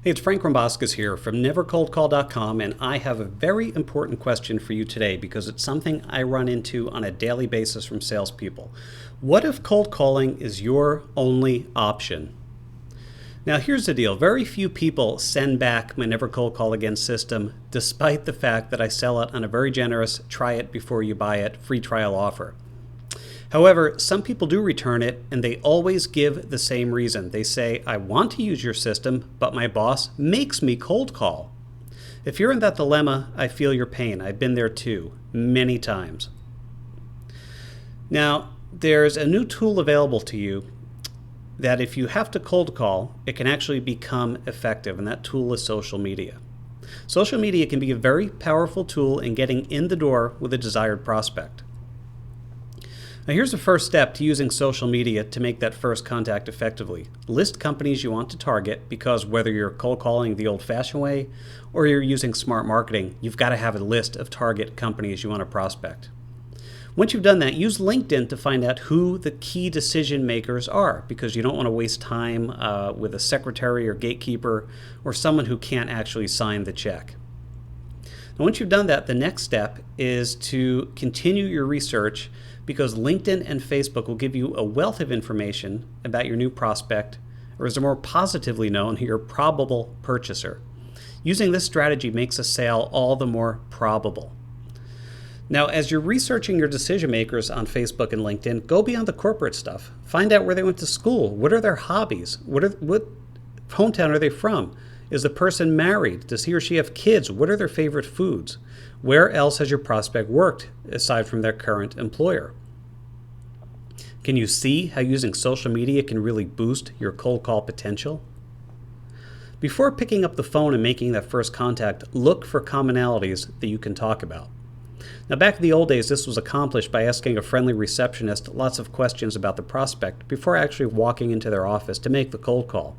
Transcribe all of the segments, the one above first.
Hey, it's Frank Rombauskas here from NeverColdCall.com, and I have a very important question for you today because it's something I run into on a daily basis from salespeople. What if cold calling is your only option? Now, here's the deal. Very few people send back my Never Cold Call Again system, despite the fact that I sell it on a very generous try it before you buy it free trial offer. However, some people do return it, and they always give the same reason. They say, I want to use your system, but my boss makes me cold call. If you're in that dilemma, I feel your pain. I've been there too, many times. Now, there's a new tool available to you that if you have to cold call, it can actually become effective, and that tool is social media. Social media can be a very powerful tool in getting in the door with a desired prospect. Now here's the first step to using social media to make that first contact effectively. List companies you want to target because whether you're cold calling the old-fashioned way or you're using smart marketing, you've got to have a list of target companies you want to prospect. Once you've done that, use LinkedIn to find out who the key decision makers are because you don't want to waste time with a secretary or gatekeeper or someone who can't actually sign the check. Now, once you've done that, the next step is to continue your research because LinkedIn and Facebook will give you a wealth of information about your new prospect, or as they're more positively known, your probable purchaser. Using this strategy makes a sale all the more probable. Now, as you're researching your decision makers on Facebook and LinkedIn, go beyond the corporate stuff. Find out where they went to school. What are their hobbies? What hometown are they from? Is the person married? Does he or she have kids? What are their favorite foods? Where else has your prospect worked aside from their current employer? Can you see how using social media can really boost your cold call potential? Before picking up the phone and making that first contact, look for commonalities that you can talk about. Now, back in the old days, this was accomplished by asking a friendly receptionist lots of questions about the prospect before actually walking into their office to make the cold call.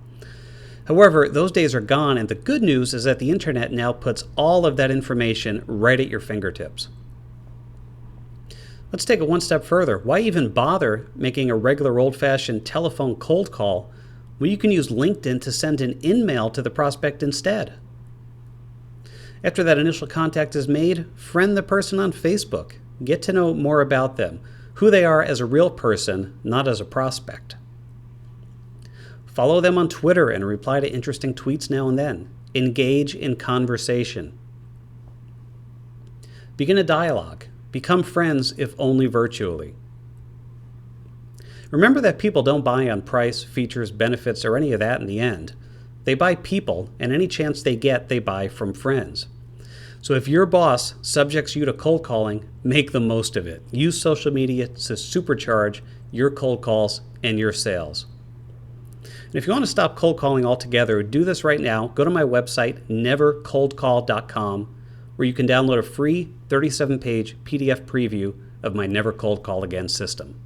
However, those days are gone, and the good news is that the internet now puts all of that information right at your fingertips. Let's take it one step further. Why even bother making a regular old-fashioned telephone cold call when you can use LinkedIn to send an in-mail to the prospect instead? After that initial contact is made, friend the person on Facebook. Get to know more about them, who they are as a real person, not as a prospect. Follow them on Twitter and reply to interesting tweets now and then. Engage in conversation. Begin a dialogue. Become friends, if only virtually. Remember that people don't buy on price, features, benefits, or any of that in the end. They buy people, and any chance they get, they buy from friends. So if your boss subjects you to cold calling, make the most of it. Use social media to supercharge your cold calls and your sales. And if you want to stop cold calling altogether, do this right now. Go to my website, NeverColdCall.com, where you can download a free 37-page PDF preview of my Never Cold Call Again system.